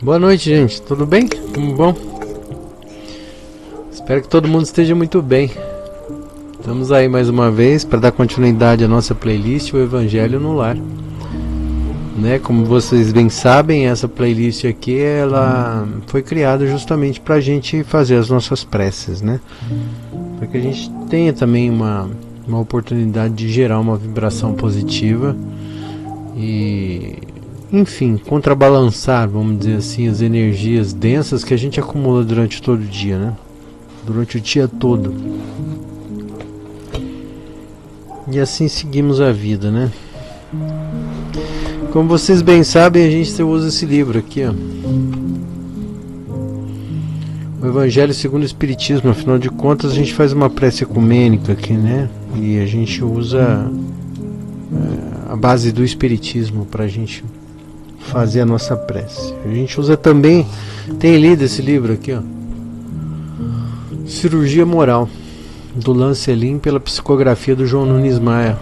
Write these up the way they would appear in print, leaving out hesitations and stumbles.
Boa noite, gente. Tudo bem? Tudo bom? Espero que todo mundo esteja muito bem. Estamos aí mais uma vez para dar continuidade à nossa playlist, o Evangelho no Lar. Né? Como vocês bem sabem, essa playlist aqui ela foi criada justamente para a gente fazer as nossas preces, né? Para que a gente tenha também uma oportunidade de gerar uma vibração positiva e, enfim, contrabalançar, vamos dizer assim, as energias densas que a gente acumula durante todo o dia, né? Durante o dia todo. E assim seguimos a vida, né? Como vocês bem sabem, a gente usa esse livro aqui, ó. O Evangelho segundo o Espiritismo. Afinal de contas, a gente faz uma prece ecumênica aqui, né? E a gente usa a base do Espiritismo para a gente fazer a nossa prece. A gente usa também, tem lido esse livro aqui, ó, Cirurgia Moral, do Lancelin, pela psicografia do João Nunes Maia.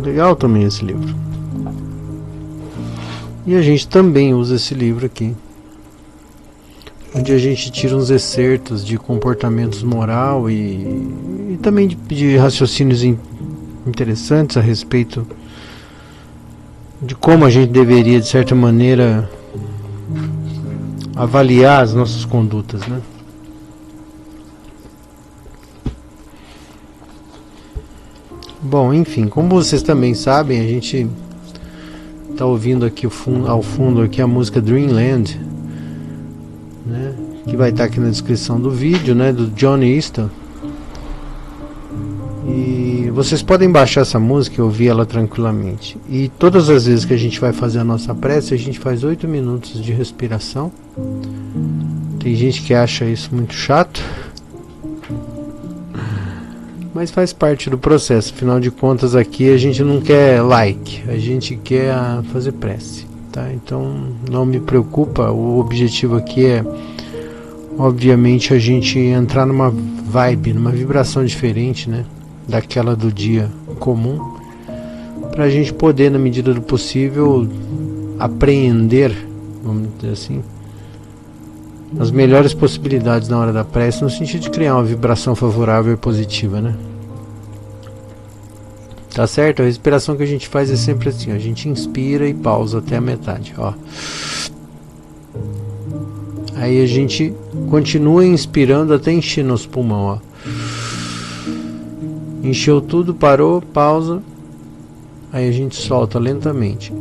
Legal também esse livro. E a gente também usa esse livro aqui, onde a gente tira uns excertos de comportamentos moral e também de raciocínios interessantes a respeito de como a gente deveria, de certa maneira, avaliar as nossas condutas, né? Bom, enfim, como vocês também sabem, a gente está ouvindo aqui ao fundo aqui a música Dreamland, né? Que vai estar aqui na descrição do vídeo, né? Do Johnny Easton. E vocês podem baixar essa música e ouvir ela tranquilamente. E todas as vezes que a gente vai fazer a nossa prece, a gente faz 8 minutos de respiração. Tem gente que acha isso muito chato, mas faz parte do processo. Afinal de contas, aqui a gente não quer like, a gente quer fazer prece, tá? Então não me preocupa. O objetivo aqui é, obviamente, a gente entrar numa vibe, numa vibração diferente, né, daquela do dia comum, para a gente poder, na medida do possível, apreender, vamos dizer assim, as melhores possibilidades na hora da prece, no sentido de criar uma vibração favorável e positiva, né? Tá certo? A respiração que a gente faz é sempre assim, ó. A gente inspira e pausa até a metade, ó. Aí a gente continua inspirando até encher nos pulmões, ó. Encheu tudo, parou, pausa. Aí a gente solta lentamente.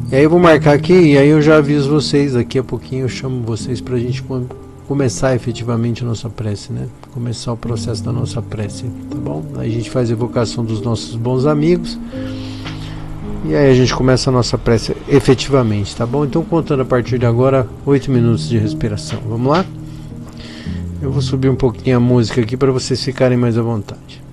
E aí eu vou marcar aqui e aí eu já aviso vocês, daqui a pouquinho eu chamo vocês pra gente começar efetivamente a nossa prece, né? Começar o processo da nossa prece, tá bom? Aí a gente faz a evocação dos nossos bons amigos e aí a gente começa a nossa prece efetivamente, tá bom? Então contando a partir de agora 8 minutos de respiração, vamos lá? Eu vou subir um pouquinho a música aqui para vocês ficarem mais à vontade.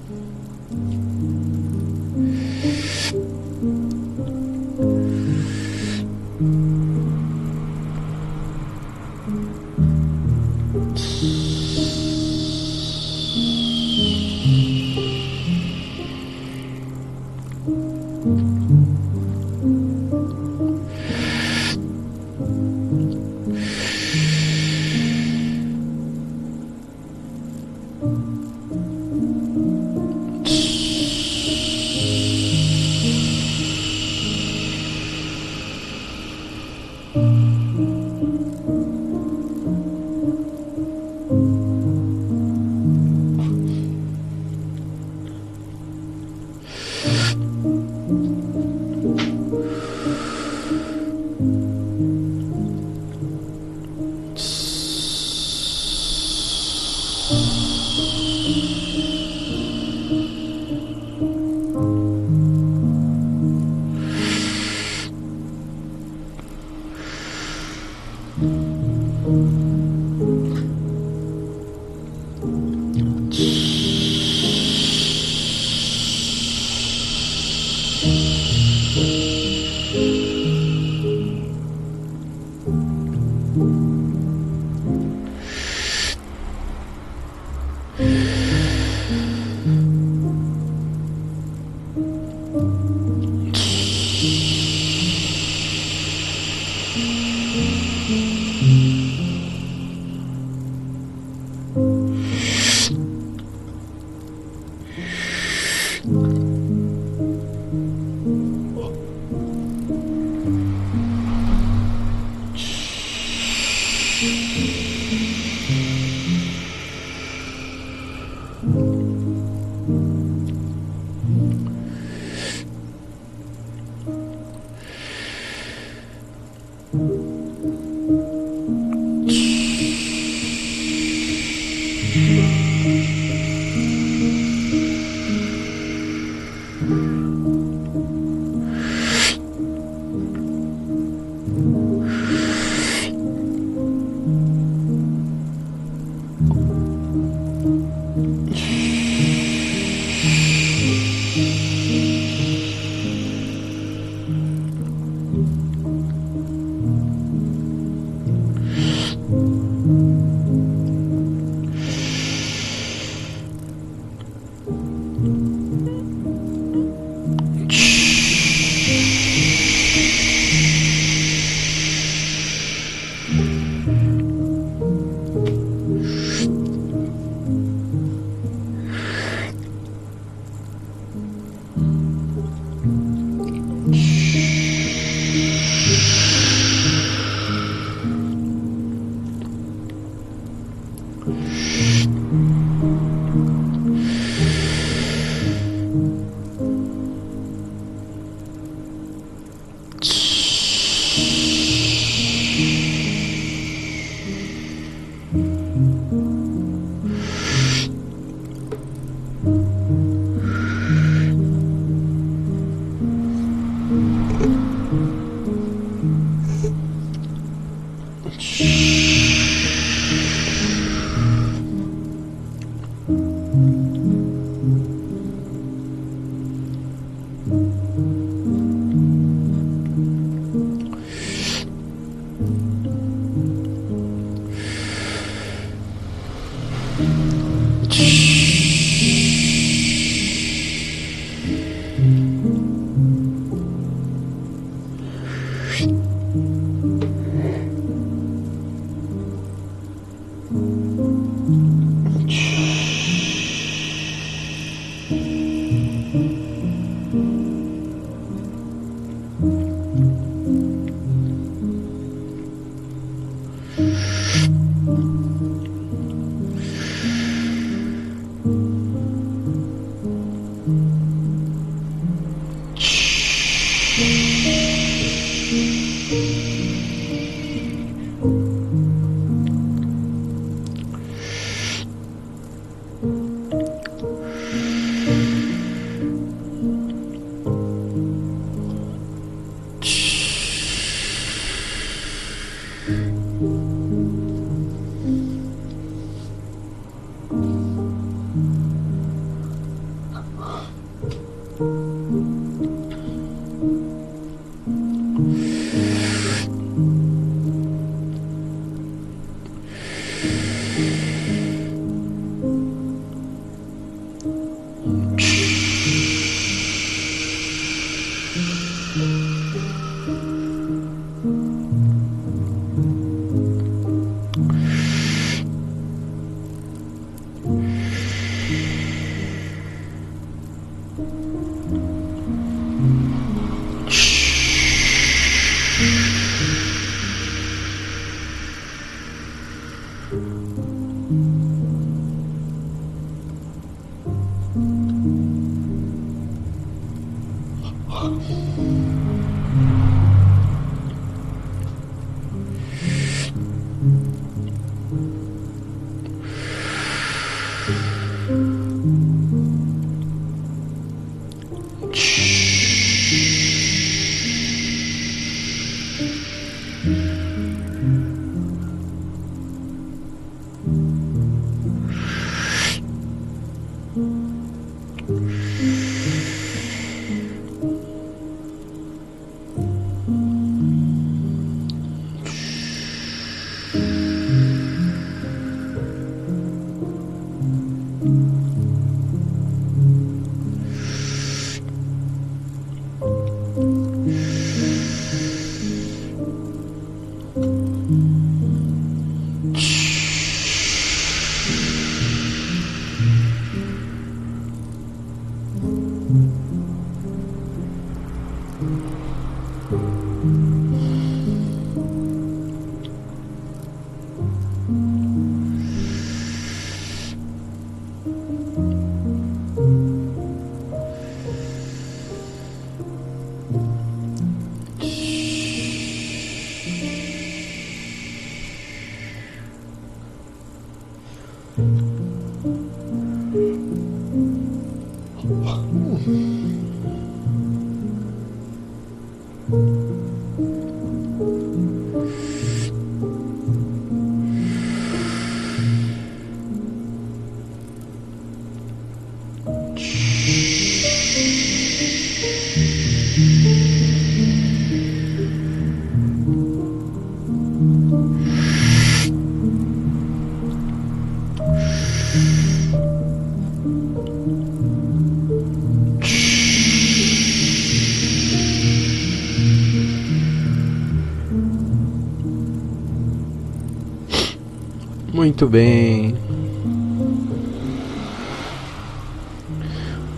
Muito bem.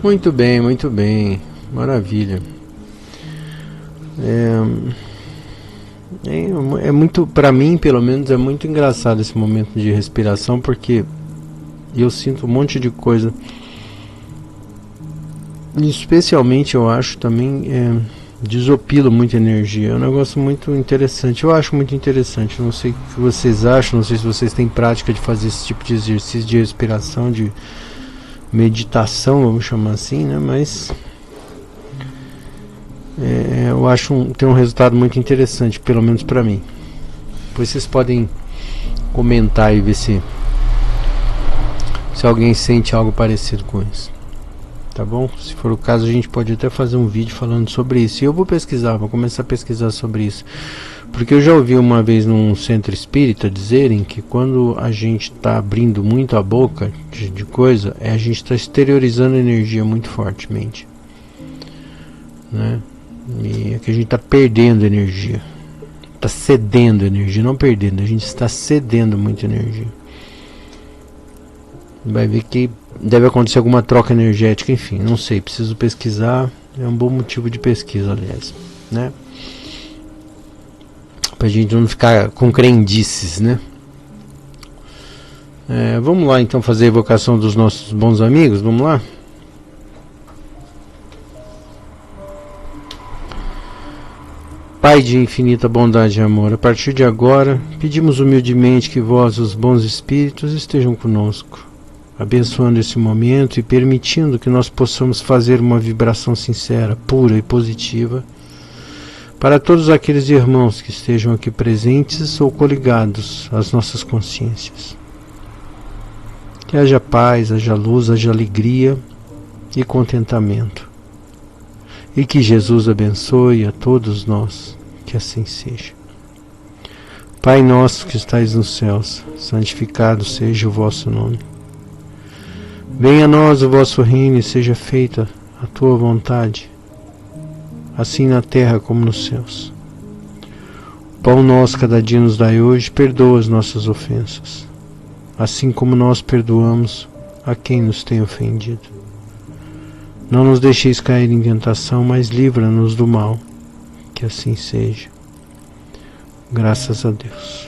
Muito bem, muito bem. Maravilha. É muito, para mim, pelo menos, é muito engraçado esse momento de respiração, porque eu sinto um monte de coisa. Especialmente, eu acho também, desopila muita energia. É um negócio muito interessante. Eu acho muito interessante. Não sei o que vocês acham. Não sei se vocês têm prática de fazer esse tipo de exercício de respiração, de meditação, vamos chamar assim, né? Mas eu acho tem um resultado muito interessante, pelo menos para mim. Depois vocês podem comentar e ver se alguém sente algo parecido com isso. Tá bom? Se for o caso, a gente pode até fazer um vídeo falando sobre isso. E eu vou pesquisar, vou começar a pesquisar sobre isso. Porque eu já ouvi uma vez num centro espírita dizerem que quando a gente está abrindo muito a boca de coisa, a gente está exteriorizando energia muito fortemente, né? E é que a gente está perdendo energia. Está cedendo energia, não perdendo. A gente está cedendo muita energia. Vai ver que deve acontecer alguma troca energética, enfim, não sei, preciso pesquisar. É um bom motivo de pesquisa, aliás, né? Pra gente não ficar com crendices, né? Vamos lá então fazer a evocação dos nossos bons amigos, vamos lá? Pai de infinita bondade e amor, a partir de agora, pedimos humildemente que vós, os bons espíritos, estejam conosco, abençoando esse momento e permitindo que nós possamos fazer uma vibração sincera, pura e positiva para todos aqueles irmãos que estejam aqui presentes ou coligados às nossas consciências. Que haja paz, haja luz, haja alegria e contentamento. E que Jesus abençoe a todos nós, que assim seja. Pai nosso que estais nos céus, santificado seja o vosso nome. Venha a nós o vosso reino e seja feita a tua vontade, assim na terra como nos céus. O pão nosso cada dia nos dai hoje, perdoa as nossas ofensas, assim como nós perdoamos a quem nos tem ofendido. Não nos deixeis cair em tentação, mas livra-nos do mal, que assim seja. Graças a Deus.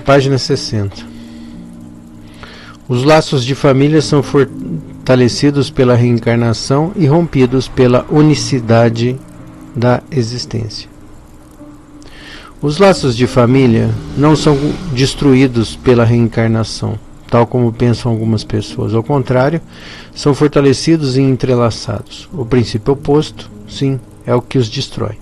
Página 60. Os laços de família são fortalecidos pela reencarnação e rompidos pela unicidade da existência. Os laços de família não são destruídos pela reencarnação, tal como pensam algumas pessoas. Ao contrário, são fortalecidos e entrelaçados. O princípio oposto, sim, é o que os destrói.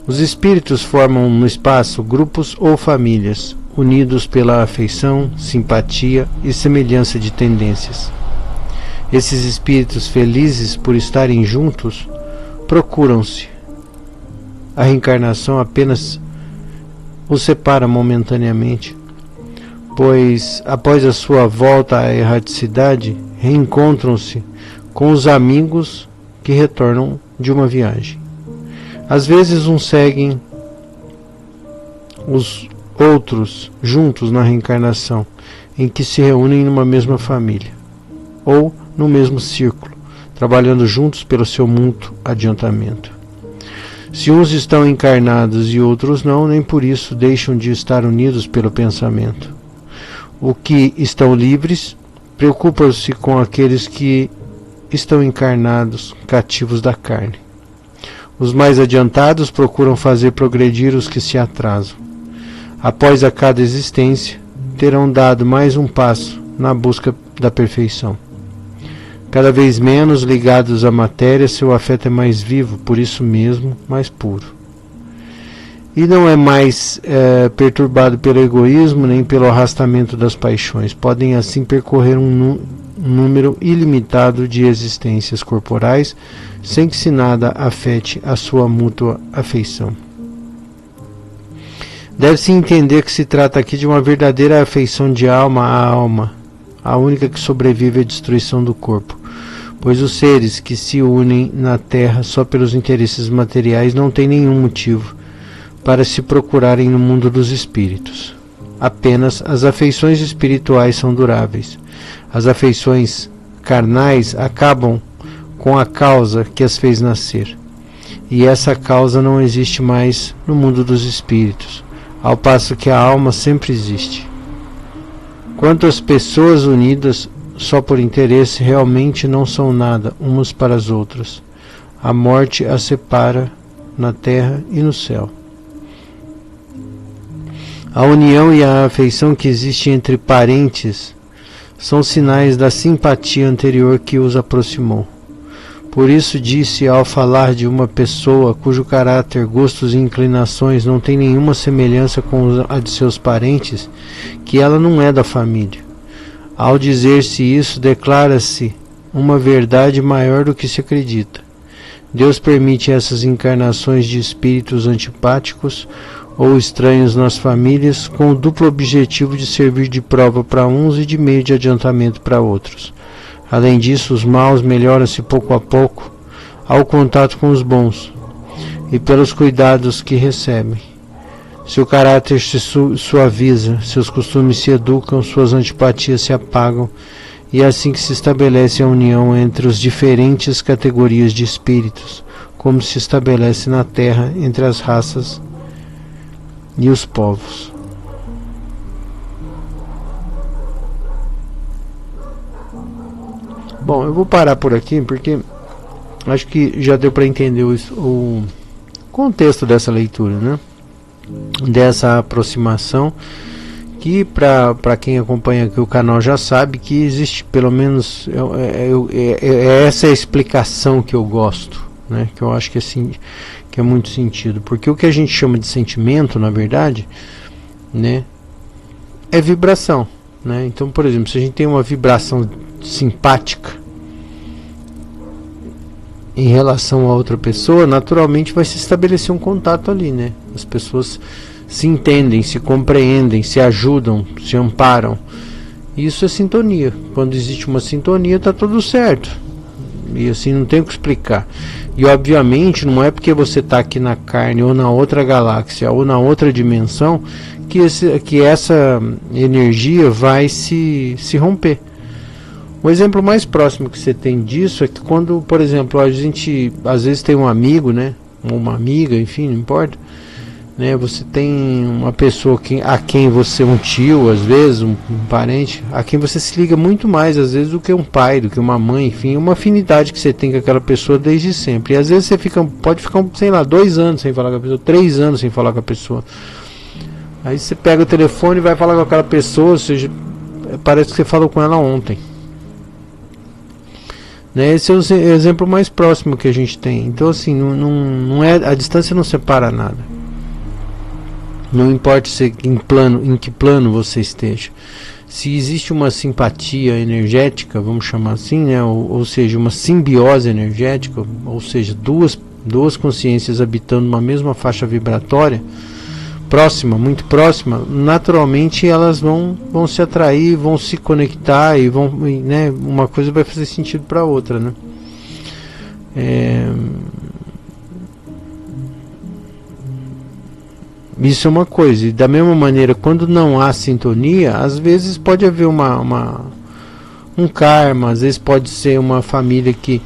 Os espíritos formam no espaço grupos ou famílias, unidos pela afeição, simpatia e semelhança de tendências. Esses espíritos felizes por estarem juntos, procuram-se. A reencarnação apenas os separa momentaneamente, pois após a sua volta à erraticidade, reencontram-se com os amigos que retornam de uma viagem. Às vezes uns seguem os outros juntos na reencarnação, em que se reúnem numa mesma família, ou no mesmo círculo, trabalhando juntos pelo seu mútuo adiantamento. Se uns estão encarnados e outros não, nem por isso deixam de estar unidos pelo pensamento. O que estão livres preocupam-se com aqueles que estão encarnados, cativos da carne. Os mais adiantados procuram fazer progredir os que se atrasam. Após a cada existência, terão dado mais um passo na busca da perfeição. Cada vez menos ligados à matéria, seu afeto é mais vivo, por isso mesmo, mais puro. E não é mais perturbado pelo egoísmo nem pelo arrastamento das paixões. Podem assim percorrer um número ilimitado de existências corporais, sem que se nada afete a sua mútua afeição. Deve-se entender que se trata aqui de uma verdadeira afeição de alma a alma, a única que sobrevive à destruição do corpo, pois os seres que se unem na Terra só pelos interesses materiais não têm nenhum motivo para se procurarem no mundo dos espíritos. Apenas as afeições espirituais são duráveis. As afeições carnais acabam com a causa que as fez nascer, e essa causa não existe mais no mundo dos espíritos, ao passo que a alma sempre existe. Quanto às pessoas unidas só por interesse, realmente não são nada umas para as outras. A morte as separa na terra e no céu. A união e a afeição que existe entre parentes são sinais da simpatia anterior que os aproximou. Por isso disse ao falar de uma pessoa cujo caráter, gostos e inclinações não tem nenhuma semelhança com a de seus parentes, que ela não é da família. Ao dizer-se isso, declara-se uma verdade maior do que se acredita. Deus permite essas encarnações de espíritos antipáticos ou estranhos nas famílias, com o duplo objetivo de servir de prova para uns e de meio de adiantamento para outros. Além disso, os maus melhoram-se pouco a pouco ao contato com os bons e pelos cuidados que recebem. Seu caráter se suaviza, seus costumes se educam, suas antipatias se apagam, e é assim que se estabelece a união entre as diferentes categorias de espíritos, como se estabelece na Terra entre as raças e os povos. Bom, eu vou parar por aqui porque acho que já deu para entender o contexto dessa leitura, né? Dessa aproximação, que para quem acompanha aqui o canal já sabe que existe, pelo menos essa é a explicação que eu gosto, né? Que eu acho que assim, que é muito sentido, porque o que a gente chama de sentimento, na verdade, né, é vibração, né? Então, por exemplo, se a gente tem uma vibração simpática em relação a outra pessoa, naturalmente vai se estabelecer um contato ali, né? As pessoas se entendem, se compreendem, se ajudam, se amparam. Isso é sintonia. Quando existe uma sintonia, está tudo certo. E assim, não tem o que explicar. E obviamente não é porque você está aqui na carne ou na outra galáxia ou na outra dimensão que essa energia vai se romper. O exemplo mais próximo que você tem disso é que quando, por exemplo, a gente às vezes tem um amigo, né, ou uma amiga, enfim, não importa, né, você tem uma pessoa a quem você, um tio, às vezes, um parente, a quem você se liga muito mais, às vezes, do que um pai, do que uma mãe, enfim, uma afinidade que você tem com aquela pessoa desde sempre. E às vezes você pode ficar, sei lá, 2 anos sem falar com a pessoa, 3 anos sem falar com a pessoa. Aí você pega o telefone e vai falar com aquela pessoa, ou seja, parece que você falou com ela ontem. Esse é o exemplo mais próximo que a gente tem. Então assim, não é, a distância não separa nada. Não importa em que plano você esteja. Se existe uma simpatia energética, vamos chamar assim, né? ou seja, uma simbiose energética, ou seja, duas consciências habitando uma mesma faixa vibratória, próxima, muito próxima, naturalmente elas vão se atrair, vão se conectar e vão, né, uma coisa vai fazer sentido para a outra, né? Isso é uma coisa. E da mesma maneira, quando não há sintonia, às vezes pode haver um karma, às vezes pode ser uma família que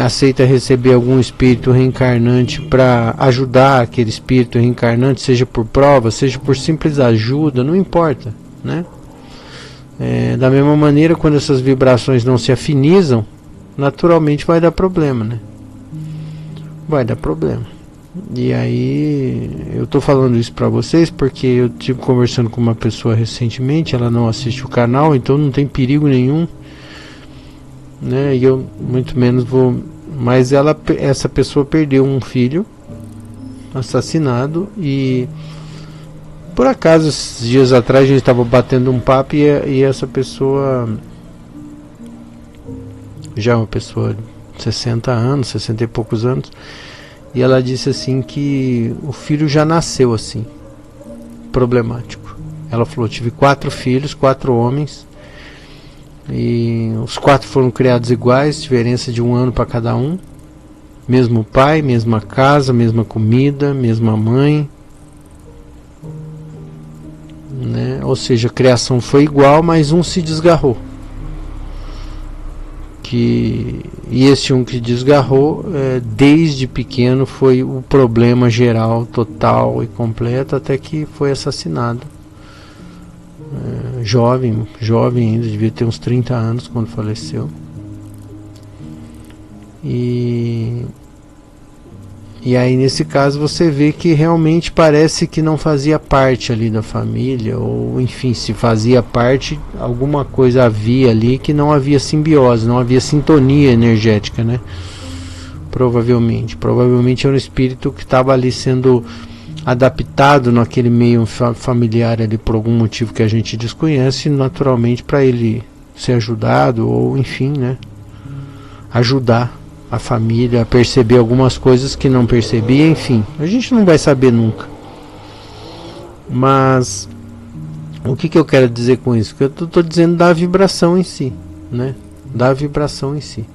aceita receber algum espírito reencarnante para ajudar aquele espírito reencarnante, seja por prova, seja por simples ajuda, não importa, né? Da mesma maneira, quando essas vibrações não se afinizam, naturalmente vai dar problema, né? Vai dar problema. E aí eu tô falando isso pra vocês porque eu tive conversando com uma pessoa recentemente, ela não assiste o canal, então não tem perigo nenhum, né? E eu muito menos vou, mas essa pessoa perdeu um filho assassinado e por acaso esses dias atrás a gente estava batendo um papo e essa pessoa, já uma pessoa de 60 anos, 60 e poucos anos, e ela disse assim que o filho já nasceu assim, problemático. Ela falou: tive 4 filhos, 4 homens, e os 4 foram criados iguais, diferença de 1 ano para cada um, mesmo pai, mesma casa, mesma comida, mesma mãe, né? Ou seja, a criação foi igual, mas um se desgarrou. E esse um que desgarrou, desde pequeno foi o problema geral, total e completo, até que foi assassinado. Jovem ainda, devia ter uns 30 anos quando faleceu. E aí nesse caso você vê que realmente parece que não fazia parte ali da família, ou enfim, se fazia parte, alguma coisa havia ali que não havia simbiose, não havia sintonia energética, né? Provavelmente era um espírito que estava ali sendo adaptado naquele meio familiar ali por algum motivo que a gente desconhece, naturalmente para ele ser ajudado, ou enfim, né? Ajudar a família a perceber algumas coisas que não percebia, enfim, a gente não vai saber nunca. Mas o que eu quero dizer com isso? Que eu estou dizendo da vibração em si, né? Da vibração em si.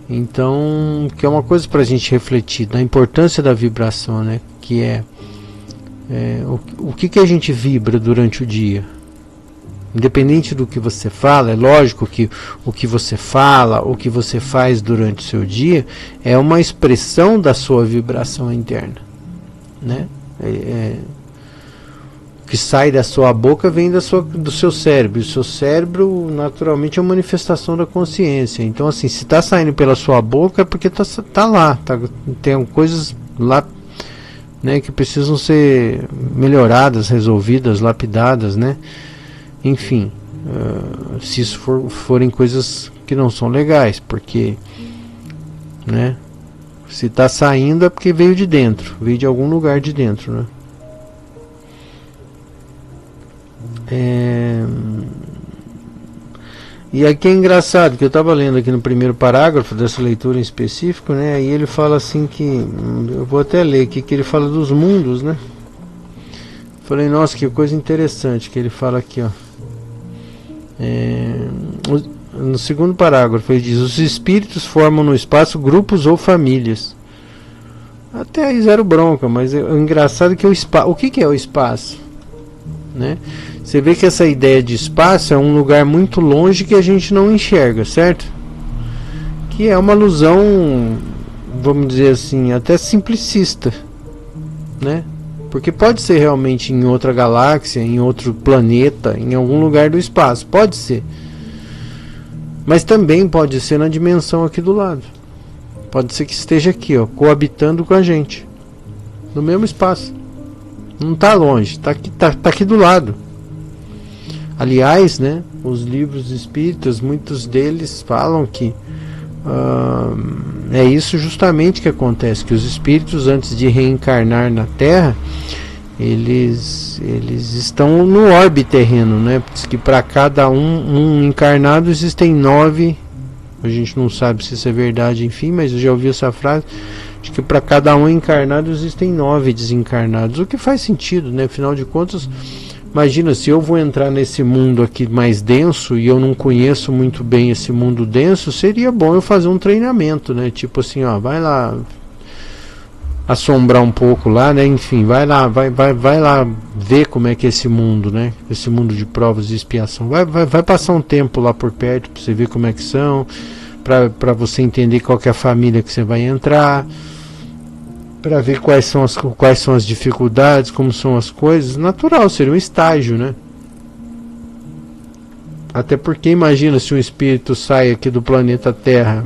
Então, que é uma coisa para a gente refletir, da importância da vibração, né? Que o que a gente vibra durante o dia. Independente do que você fala, é lógico que o que você fala, o que você faz durante o seu dia é uma expressão da sua vibração interna, né? O que sai da sua boca vem do seu cérebro. O seu cérebro naturalmente é uma manifestação da consciência. Então assim, se está saindo pela sua boca é porque tá lá, tem coisas lá, né, que precisam ser melhoradas, resolvidas, lapidadas, né? Enfim, se isso forem coisas que não são legais, porque, né, se está saindo é porque veio de dentro, veio de algum lugar de dentro, né? E aqui é engraçado que eu estava lendo aqui no primeiro parágrafo dessa leitura em específico, né? E ele fala assim que, eu vou até ler aqui, que ele fala dos mundos, né? Falei, nossa, que coisa interessante que ele fala aqui, ó. No segundo parágrafo ele diz: os espíritos formam no espaço grupos ou famílias. Até aí zero bronca, mas o engraçado é que o que é o espaço, né? Você vê que essa ideia de espaço é um lugar muito longe que a gente não enxerga, certo? Que é uma alusão, vamos dizer assim, até simplicista, né? Porque pode ser realmente em outra galáxia, em outro planeta, em algum lugar do espaço. Pode ser. Mas também pode ser na dimensão aqui do lado. Pode ser que esteja aqui, ó, coabitando com a gente. No mesmo espaço. Não está longe, tá aqui do lado. Aliás, né, os livros espíritas, muitos deles falam que é isso justamente que acontece, que os espíritos, antes de reencarnar na Terra, eles estão no orbe terreno, né? Diz que para cada um encarnado existem 9, a gente não sabe se isso é verdade, enfim, mas eu já ouvi essa frase, acho que para cada um encarnado existem 9 desencarnados, o que faz sentido, né? Afinal de contas, imagina, se eu vou entrar nesse mundo aqui mais denso e eu não conheço muito bem esse mundo denso, seria bom eu fazer um treinamento, né? Tipo assim, ó, vai lá assombrar um pouco lá, né? Enfim, vai lá ver como é que é esse mundo, né? Esse mundo de provas e expiação. Vai passar um tempo lá por perto para você ver como é que são, para você entender qual que é a família que você vai entrar, para ver quais são as dificuldades, como são as coisas. Natural, seria um estágio, né? Até porque imagina se um espírito sai aqui do planeta Terra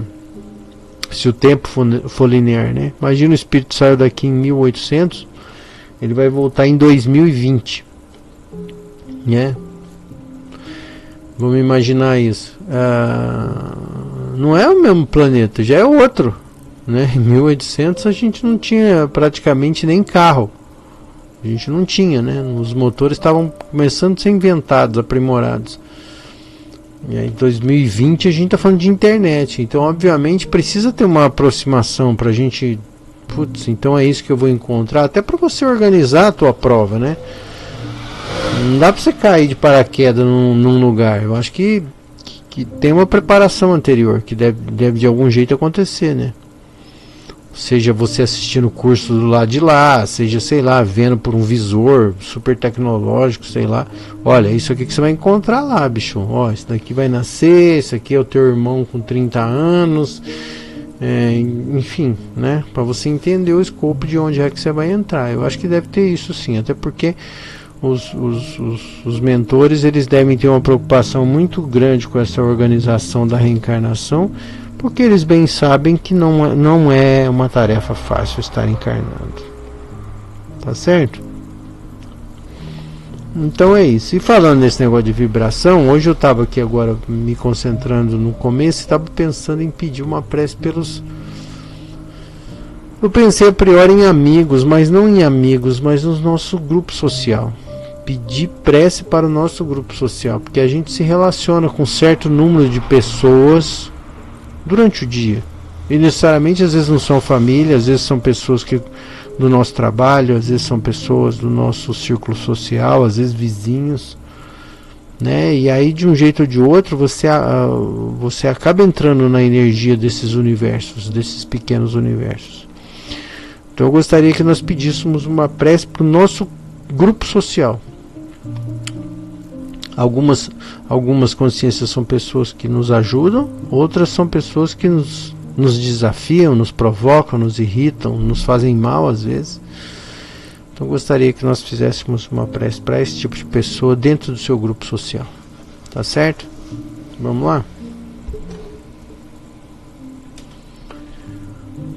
se o tempo for linear, né? Imagina o espírito saiu daqui em 1800, ele vai voltar em 2020, né? Vamos imaginar isso. Não é o mesmo planeta, já é outro, né? Em 1800 a gente não tinha praticamente nem carro. A gente não tinha, né? Os motores estavam começando a ser inventados, aprimorados. E aí, em 2020 a gente está falando de internet. Então, obviamente, precisa ter uma aproximação para a gente. Putz, então é isso que eu vou encontrar. Até para você organizar a tua prova, né? Não dá para você cair de paraquedas num lugar. Eu acho que tem uma preparação anterior que deve de algum jeito acontecer, né? Seja você assistindo o curso do lado de lá, seja, sei lá, vendo por um visor super tecnológico, sei lá. Olha, isso aqui que você vai encontrar lá, bicho. Ó, esse daqui vai nascer, esse aqui é o teu irmão com 30 anos. Enfim, né? Para você entender o escopo de onde é que você vai entrar. Eu acho que deve ter isso sim, até porque os mentores, eles devem ter uma preocupação muito grande com essa organização da reencarnação, porque eles bem sabem que não é uma tarefa fácil estar encarnando. Tá certo? Então é isso. E falando nesse negócio de vibração, hoje eu estava aqui agora me concentrando no começo e estava pensando em pedir uma prece pelos... Eu pensei a priori em amigos, mas não em amigos, mas no nosso grupo social. Pedir prece para o nosso grupo social, porque a gente se relaciona com um certo número de pessoas durante o dia, e necessariamente às vezes não são família, às vezes são pessoas do nosso trabalho, às vezes são pessoas do nosso círculo social, às vezes vizinhos, né? E aí de um jeito ou de outro você acaba entrando na energia desses universos, desses pequenos universos. Então eu gostaria que nós pedíssemos uma prece para o nosso grupo social. Algumas consciências são pessoas que nos ajudam, outras são pessoas que nos desafiam, nos provocam, nos irritam, nos fazem mal às vezes. Então gostaria que nós fizéssemos uma prece para esse tipo de pessoa dentro do seu grupo social. Tá certo? Vamos lá?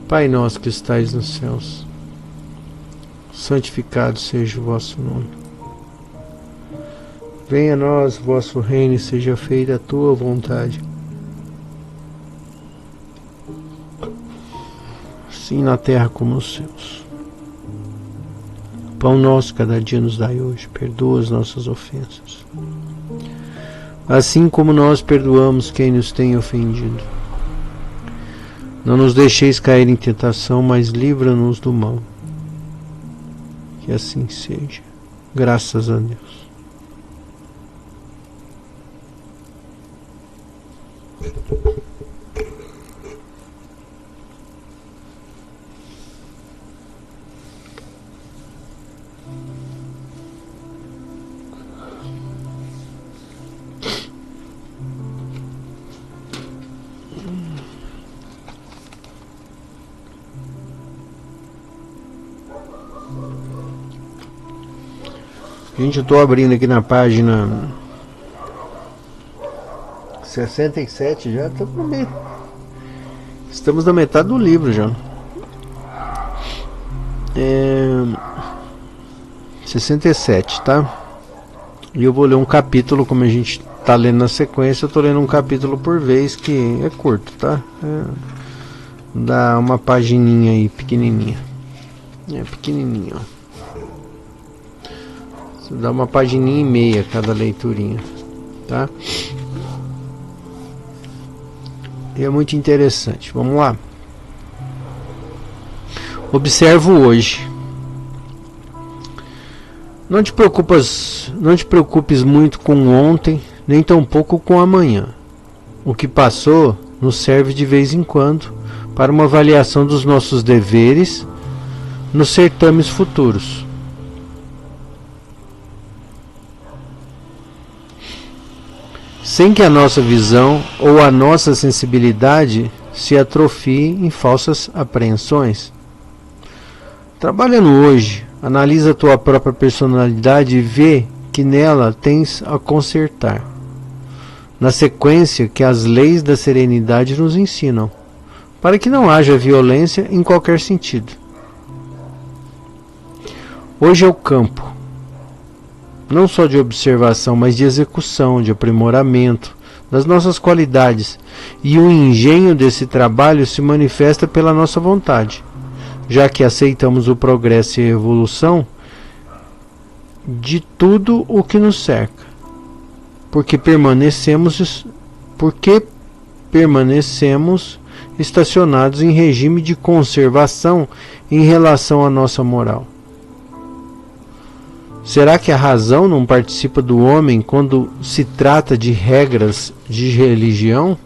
Pai nosso que estais nos céus, santificado seja o vosso nome. Venha a nós o vosso reino e seja feita a tua vontade, assim na terra como nos céus. Pão nosso cada dia nos dai hoje, perdoa as nossas ofensas, assim como nós perdoamos quem nos tem ofendido. Não nos deixeis cair em tentação, mas livra-nos do mal. Que assim seja. Graças a Deus. Gente, eu estou abrindo aqui na página 67 já, estamos na metade do livro já. 67, tá? E eu vou ler um capítulo, como a gente tá lendo na sequência, eu tô lendo um capítulo por vez, que é curto, tá? Dá uma pagininha aí, pequenininha. É pequenininha, ó. Dá uma pagininha e meia cada leiturinha, tá? E é muito interessante. Vamos lá. Observo hoje. Não te preocupes muito com ontem, nem tampouco com amanhã. O que passou nos serve de vez em quando para uma avaliação dos nossos deveres nos certames futuros. Sem que a nossa visão ou a nossa sensibilidade se atrofie em falsas apreensões. Trabalha no hoje, analisa a tua própria personalidade e vê que nela tens a consertar. Na sequência que as leis da serenidade nos ensinam, para que não haja violência em qualquer sentido. Hoje é o campo, não só de observação, mas de execução, de aprimoramento das nossas qualidades, e o engenho desse trabalho se manifesta pela nossa vontade, já que aceitamos o progresso e a evolução de tudo o que nos cerca, porque permanecemos estacionados em regime de conservação em relação à nossa moral. Será que a razão não participa do homem quando se trata de regras de religião?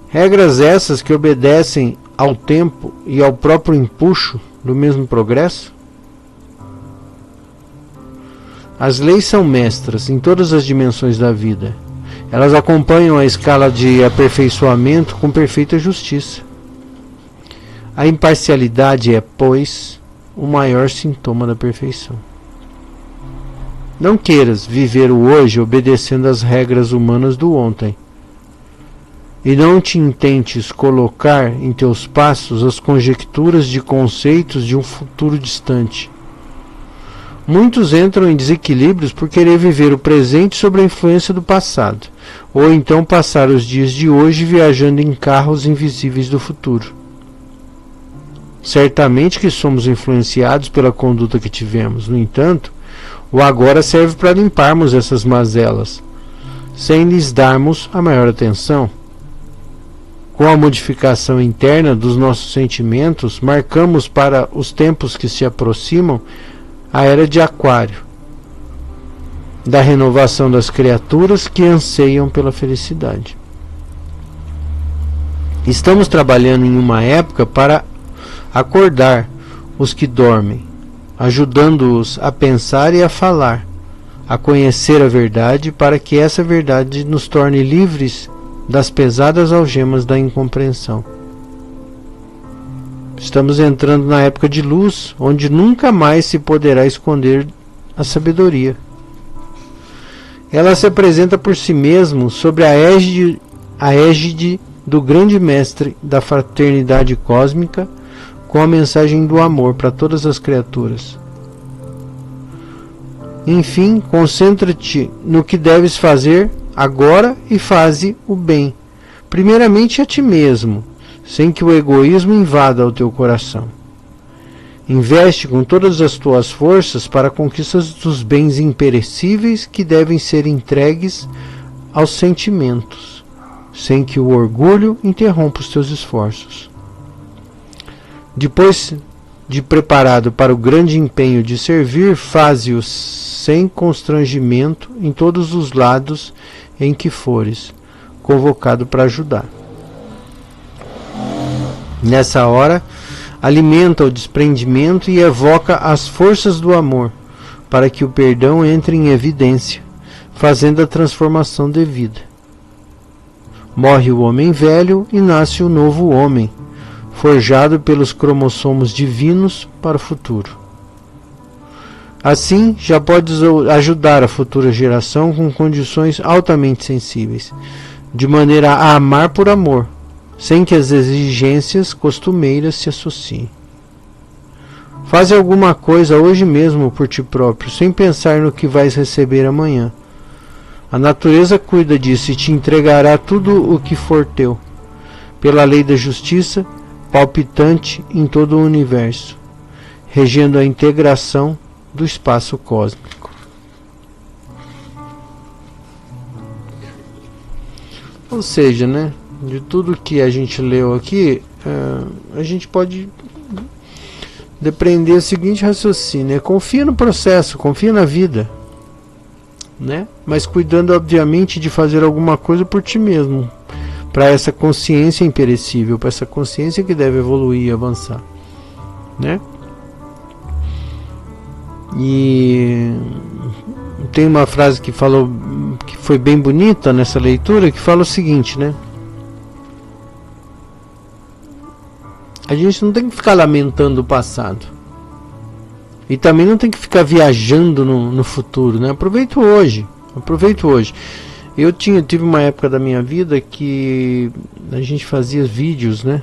Regras essas que obedecem ao tempo e ao próprio empuxo do mesmo progresso? As leis são mestras em todas as dimensões da vida. Elas acompanham a escala de aperfeiçoamento com perfeita justiça. A imparcialidade é, pois, o maior sintoma da perfeição. Não queiras viver o hoje obedecendo às regras humanas do ontem. E não te intentes colocar em teus passos as conjecturas de conceitos de um futuro distante. Muitos entram em desequilíbrios por querer viver o presente sob a influência do passado, ou então passar os dias de hoje viajando em carros invisíveis do futuro. Certamente que somos influenciados pela conduta que tivemos. No entanto, o agora serve para limparmos essas mazelas, sem lhes darmos a maior atenção. Com a modificação interna dos nossos sentimentos, marcamos para os tempos que se aproximam a era de Aquário, da renovação das criaturas que anseiam pela felicidade. Estamos trabalhando em uma época para acordar os que dormem, ajudando-os a pensar e a falar, a conhecer a verdade, para que essa verdade nos torne livres das pesadas algemas da incompreensão. Estamos entrando na época de luz, onde nunca mais se poderá esconder a sabedoria. Ela se apresenta por si mesmo sobre a égide do grande mestre da fraternidade cósmica, com a mensagem do amor para todas as criaturas. Enfim, concentra-te no que deves fazer agora e faze o bem, primeiramente a ti mesmo, sem que o egoísmo invada o teu coração. Investe com todas as tuas forças para a conquista dos bens imperecíveis que devem ser entregues aos sentimentos, sem que o orgulho interrompa os teus esforços. Depois de preparado para o grande empenho de servir, faze-o sem constrangimento em todos os lados em que fores convocado para ajudar. Nessa hora, alimenta o desprendimento e evoca as forças do amor, para que o perdão entre em evidência, fazendo a transformação devida. Morre o homem velho e nasce o novo homem, forjado pelos cromossomos divinos para o futuro. Assim, já podes ajudar a futura geração com condições altamente sensíveis, de maneira a amar por amor, sem que as exigências costumeiras se associem. Faze alguma coisa hoje mesmo por ti próprio, sem pensar no que vais receber amanhã. A natureza cuida disso e te entregará tudo o que for teu, pela lei da justiça, palpitante em todo o universo, regendo a integração do espaço cósmico. Ou seja, né, de tudo que a gente leu aqui, a gente pode depreender o seguinte raciocínio: confia no processo, confia na vida, né? Mas cuidando obviamente de fazer alguma coisa por ti mesmo, para essa consciência imperecível, para essa consciência que deve evoluir e avançar, né? E tem uma frase que falou, que foi bem bonita nessa leitura, que fala o seguinte, né? A gente não tem que ficar lamentando o passado, e também não tem que ficar viajando no futuro, né? Aproveita o hoje. tive uma época da minha vida que a gente fazia vídeos, né?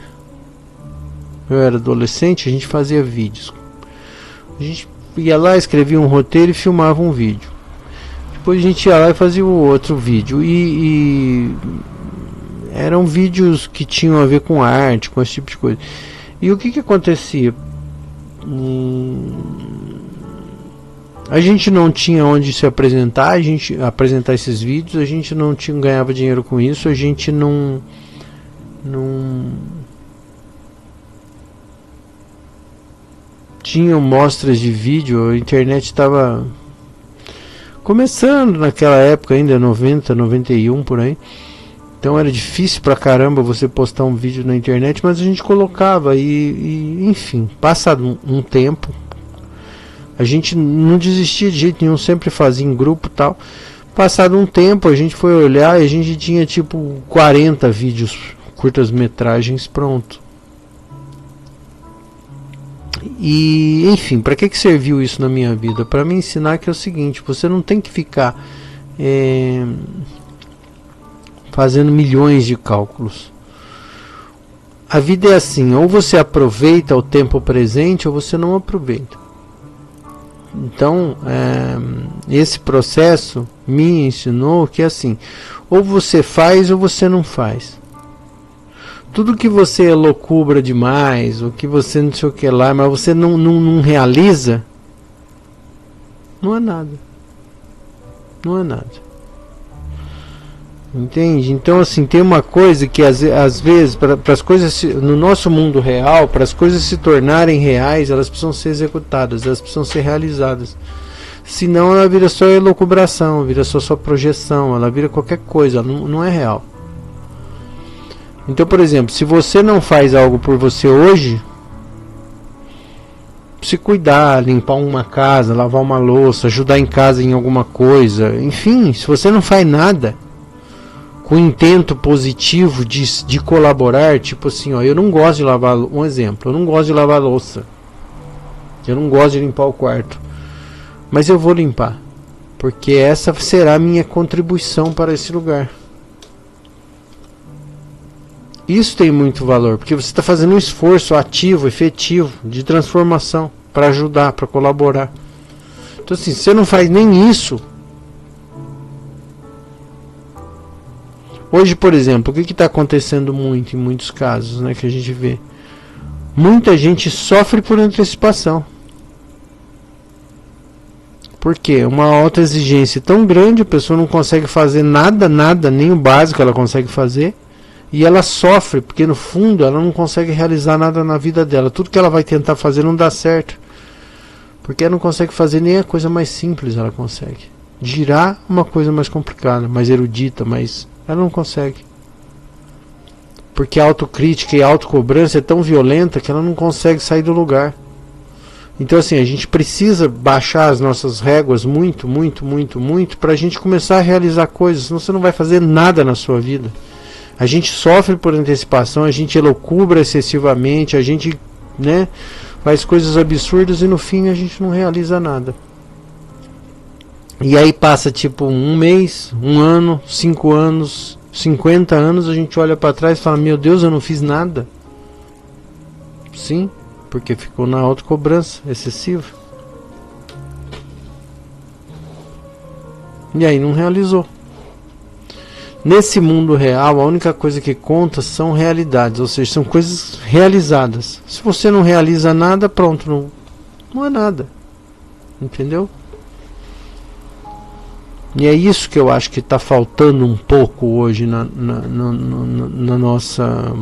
Eu era adolescente, a gente fazia vídeos. A gente ia lá, escrevia um roteiro e filmava um vídeo. Depois a gente ia lá e fazia o outro vídeo. E eram vídeos que tinham a ver com arte, com esse tipo de coisa. E o que acontecia? A gente não tinha onde se apresentar, apresentar esses vídeos, a gente não ganhava dinheiro com isso, a gente não tinha mostras de vídeo, a internet estava começando naquela época ainda, 90, 91 por aí. Então era difícil pra caramba você postar um vídeo na internet, mas a gente colocava enfim, passado um tempo, a gente não desistia de jeito nenhum, sempre fazia em grupo e tal. Passado um tempo a gente foi olhar e a gente tinha tipo 40 vídeos, curtas-metragens pronto. E enfim, para que serviu isso na minha vida? Para me ensinar que é o seguinte: você não tem que ficar fazendo milhões de cálculos. A vida é assim, ou você aproveita o tempo presente ou você não aproveita. Então esse processo me ensinou que é assim, ou você faz ou você não faz. Tudo que você elocubra demais, ou que você não sei o que lá, mas você não realiza, não é nada. Não é nada. Entende? Então assim, tem uma coisa que às vezes, para as coisas no nosso mundo real, para as coisas se tornarem reais, elas precisam ser executadas, elas precisam ser realizadas. Senão ela vira só elucubração, vira só projeção, ela vira qualquer coisa, não é real. Então, por exemplo, se você não faz algo por você hoje, se cuidar, limpar uma casa, lavar uma louça, ajudar em casa em alguma coisa, enfim, se você não faz nada com intento positivo de colaborar, tipo assim, ó, eu não gosto de lavar, um exemplo, eu não gosto de lavar louça, eu não gosto de limpar o quarto, mas eu vou limpar, porque essa será a minha contribuição para esse lugar. Isso tem muito valor, porque você está fazendo um esforço ativo, efetivo, de transformação, para ajudar, para colaborar. Então assim, se você não faz nem isso. Hoje, por exemplo, o que está acontecendo muito em muitos casos, né, que a gente vê? Muita gente sofre por antecipação. Por quê? Uma alta exigência tão grande, a pessoa não consegue fazer nada, nem o básico ela consegue fazer. E ela sofre, porque no fundo ela não consegue realizar nada na vida dela. Tudo que ela vai tentar fazer não dá certo. Porque ela não consegue fazer nem a coisa mais simples, ela consegue. Girar uma coisa mais complicada, mais erudita, mas ela não consegue. Porque a autocrítica e a autocobrança é tão violenta que ela não consegue sair do lugar. Então assim, a gente precisa baixar as nossas réguas muito, para a gente começar a realizar coisas, senão você não vai fazer nada na sua vida. A gente sofre por antecipação, a gente elocubra excessivamente, a gente, né, faz coisas absurdas e no fim a gente não realiza nada. E aí passa tipo um mês, um ano, 5 anos, 50 anos, a gente olha para trás e fala, meu Deus, eu não fiz nada. Sim, porque ficou na autocobrança excessiva. E aí não realizou. Nesse mundo real, a única coisa que conta são realidades, ou seja, são coisas realizadas. Se você não realiza nada, pronto, não é nada. Entendeu? E é isso que eu acho que está faltando um pouco hoje na nossa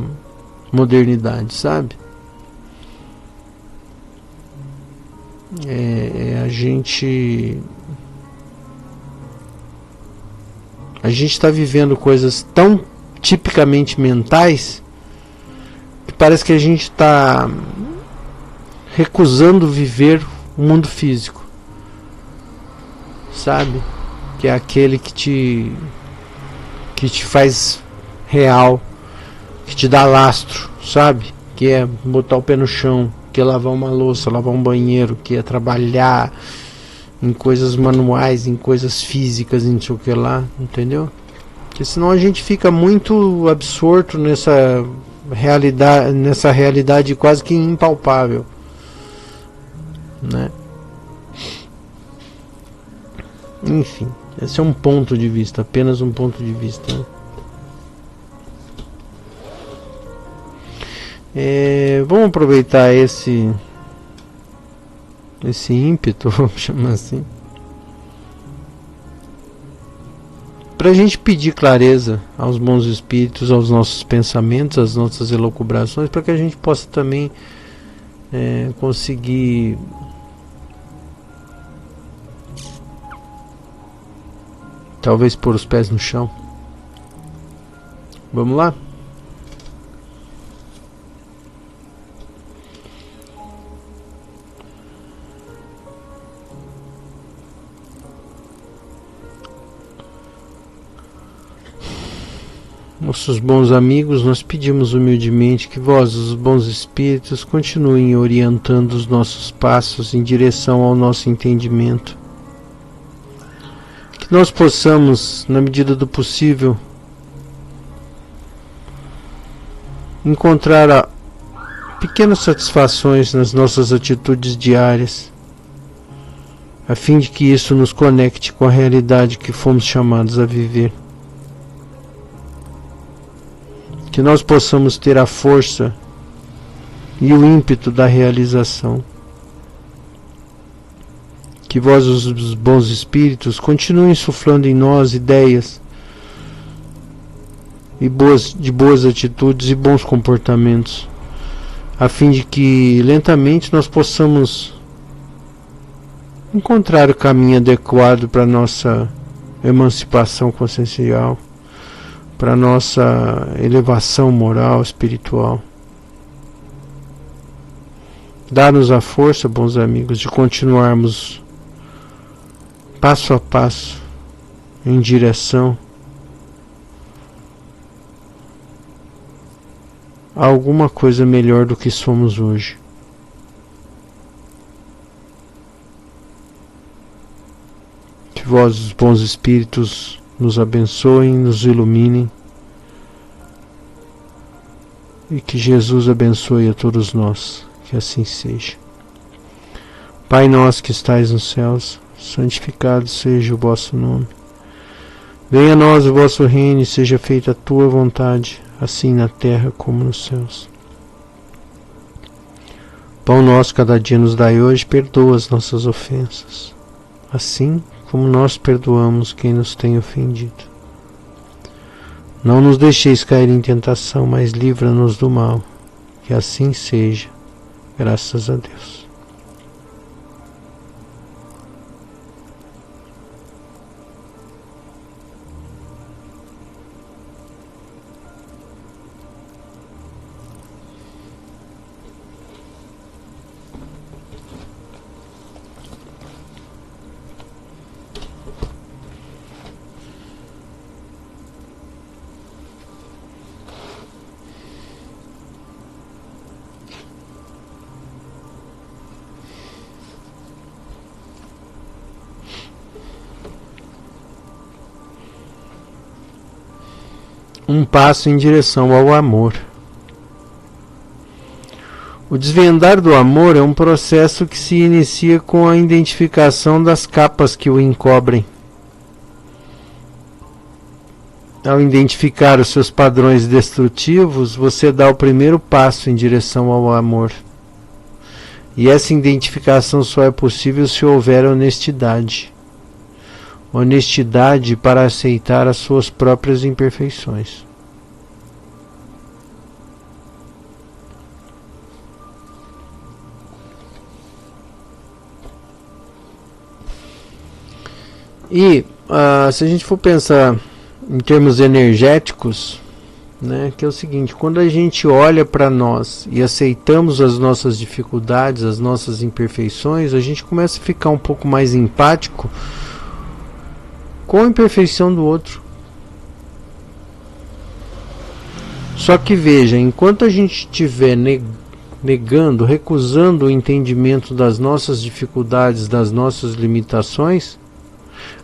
modernidade, sabe? A gente está vivendo coisas tão tipicamente mentais que parece que a gente está recusando viver o mundo físico, sabe? Que é aquele que te faz real, que te dá lastro, sabe? Que é botar o pé no chão, que é lavar uma louça, lavar um banheiro, que é trabalhar em coisas manuais, em coisas físicas, em não sei o que lá, entendeu? Porque senão a gente fica muito absorto nessa realidade quase que impalpável, né? Enfim, esse é um ponto de vista, apenas um ponto de vista, né? Vamos aproveitar esse ímpeto, vamos chamar assim, para a gente pedir clareza aos bons espíritos, aos nossos pensamentos, às nossas elucubrações, para que a gente possa também conseguir talvez pôr os pés no chão. Vamos lá? Nossos bons amigos, nós pedimos humildemente que vós, os bons espíritos, continuem orientando os nossos passos em direção ao nosso entendimento. Que nós possamos, na medida do possível, encontrar pequenas satisfações nas nossas atitudes diárias, a fim de que isso nos conecte com a realidade que fomos chamados a viver. Que nós possamos ter a força e o ímpeto da realização. Que vós, os bons espíritos, continuem insuflando em nós ideias de boas atitudes e bons comportamentos, a fim de que lentamente nós possamos encontrar o caminho adequado para a nossa emancipação consciencial, para a nossa elevação moral, espiritual. Dá-nos a força, bons amigos, de continuarmos passo a passo em direção a alguma coisa melhor do que somos hoje. Que vós, os bons espíritos, nos abençoem, nos iluminem, e que Jesus abençoe a todos nós, que assim seja. Pai nosso que estais nos céus, santificado seja o vosso nome. Venha a nós o vosso reino e seja feita a tua vontade, assim na terra como nos céus. Pão nosso cada dia nos dai hoje, perdoa as nossas ofensas, assim como nós perdoamos quem nos tem ofendido. Não nos deixeis cair em tentação, mas livra-nos do mal. Que assim seja, graças a Deus. Um passo em direção ao amor. O desvendar do amor é um processo que se inicia com a identificação das capas que o encobrem. Ao identificar os seus padrões destrutivos, você dá o primeiro passo em direção ao amor. E essa identificação só é possível se houver honestidade. Honestidade para aceitar as suas próprias imperfeições. E se a gente for pensar em termos energéticos, né, que é o seguinte: quando a gente olha para nós e aceitamos as nossas dificuldades, as nossas imperfeições, a gente começa a ficar um pouco mais empático com a imperfeição do outro. Só que veja, enquanto a gente estiver negando, recusando o entendimento das nossas dificuldades, das nossas limitações,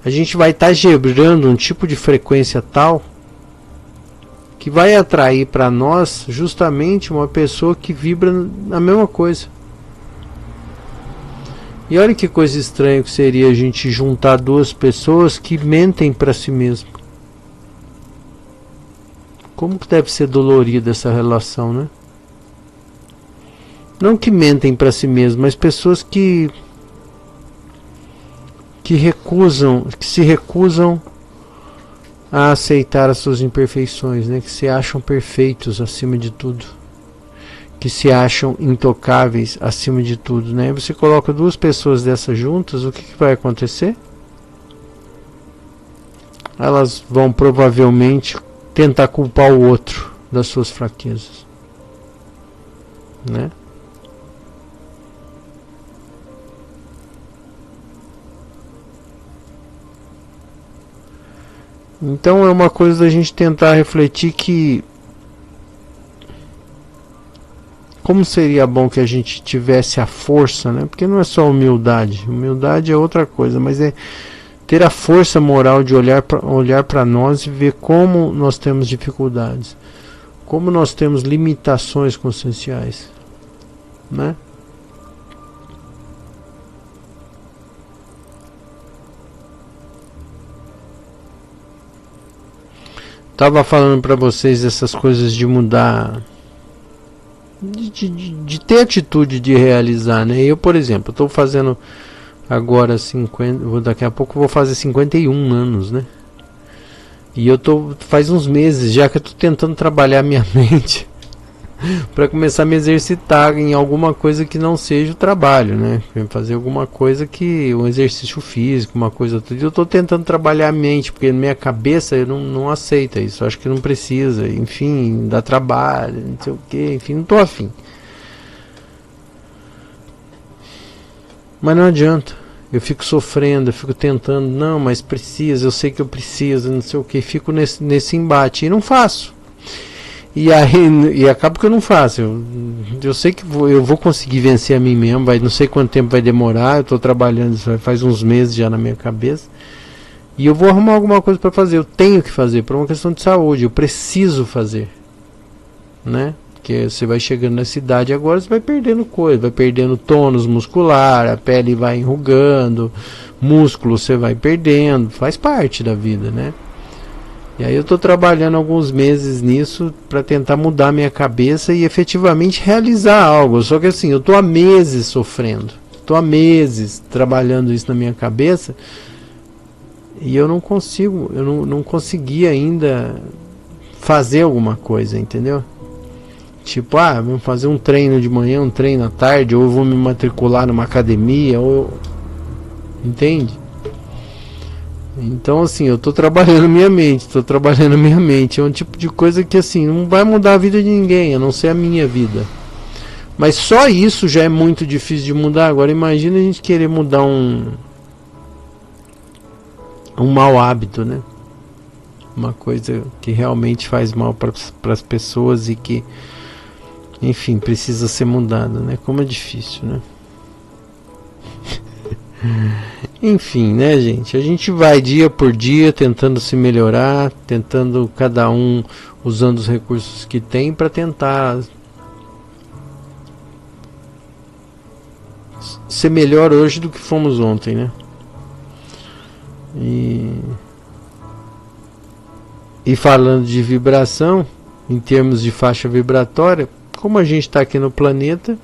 a gente vai estar gerando um tipo de frequência tal que vai atrair para nós justamente uma pessoa que vibra na mesma coisa. E olha que coisa estranha que seria a gente juntar duas pessoas que mentem para si mesmo. Como que deve ser dolorida essa relação, né? Não que mentem para si mesmo, mas pessoas que se recusam a aceitar as suas imperfeições, né? Que se acham perfeitos acima de tudo, que se acham intocáveis acima de tudo, né? Você coloca duas pessoas dessas juntas, o que vai acontecer? Elas vão provavelmente tentar culpar o outro das suas fraquezas, né? Então é uma coisa da gente tentar refletir que como seria bom que a gente tivesse a força, né? Porque não é só humildade, humildade é outra coisa, mas é ter a força moral de olhar para nós e ver como nós temos dificuldades, como nós temos limitações conscienciais, né? Tava falando para vocês essas coisas de mudar, de ter atitude de realizar, né? Eu, por exemplo, estou fazendo agora 50, daqui a pouco eu vou fazer 51 anos, né? E eu faz uns meses já que eu tô tentando trabalhar minha mente para começar a me exercitar em alguma coisa que não seja o trabalho, né? Fazer alguma coisa que um exercício físico, uma coisa tudo. Eu tô tentando trabalhar a mente, porque na minha cabeça eu não aceita isso, eu acho que não precisa, enfim, dá trabalho, não sei o que, enfim, não tô afim. Mas não adianta, eu fico sofrendo, eu fico tentando, não, mas precisa, eu sei que eu preciso, não sei o que, fico nesse embate e não faço. E acaba que eu não faço. Eu sei que eu vou conseguir vencer a mim mesmo. Não sei quanto tempo vai demorar. Eu estou trabalhando isso faz uns meses já na minha cabeça. E eu vou arrumar alguma coisa para fazer. Eu tenho que fazer por uma questão de saúde. Eu preciso fazer, né? Porque você vai chegando na cidade agora, você vai perdendo coisa, vai perdendo tônus muscular, a pele vai enrugando, músculo você vai perdendo. Faz parte da vida, né? E aí eu estou trabalhando alguns meses nisso para tentar mudar minha cabeça e efetivamente realizar algo. Só que assim, eu estou há meses sofrendo, estou há meses trabalhando isso na minha cabeça e eu não consigo, não consegui ainda fazer alguma coisa, entendeu? Tipo, vamos fazer um treino de manhã, um treino à tarde, ou eu vou me matricular numa academia, ou... Entende? Então assim, eu tô trabalhando minha mente, é um tipo de coisa que assim, não vai mudar a vida de ninguém, a não ser a minha vida. Mas só isso já é muito difícil de mudar. Agora imagina a gente querer mudar um mau hábito, né? Uma coisa que realmente faz mal para as pessoas e que, enfim, precisa ser mudada, né? Como é difícil, né? Enfim, né, gente? A gente vai dia por dia tentando se melhorar, tentando cada um usando os recursos que tem para tentar ser melhor hoje do que fomos ontem, né? E falando de vibração, em termos de faixa vibratória, como a gente está aqui no planeta,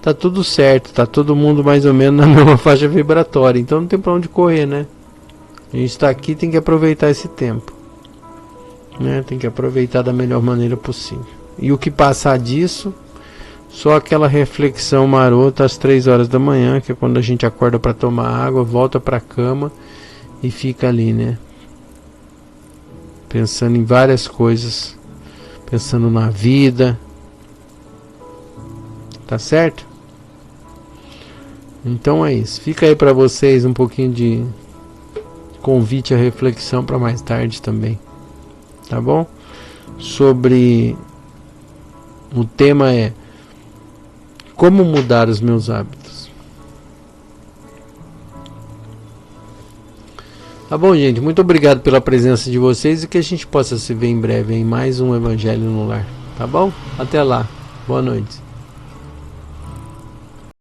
tá tudo certo, tá todo mundo mais ou menos na mesma faixa vibratória, então não tem pra onde correr, né? A gente está aqui, tem que aproveitar esse tempo, né? Tem que aproveitar da melhor maneira possível. E o que passar disso, só aquela reflexão marota às 3 horas da manhã, que é quando a gente acorda para tomar água, volta para a cama e fica ali, né? Pensando em várias coisas, pensando na vida, tá certo? Então é isso. Fica aí para vocês um pouquinho de convite à reflexão para mais tarde também, tá bom? Sobre o tema é como mudar os meus hábitos. Tá bom, gente? Muito obrigado pela presença de vocês e que a gente possa se ver em breve em mais um Evangelho no Lar. Tá bom? Até lá. Boa noite.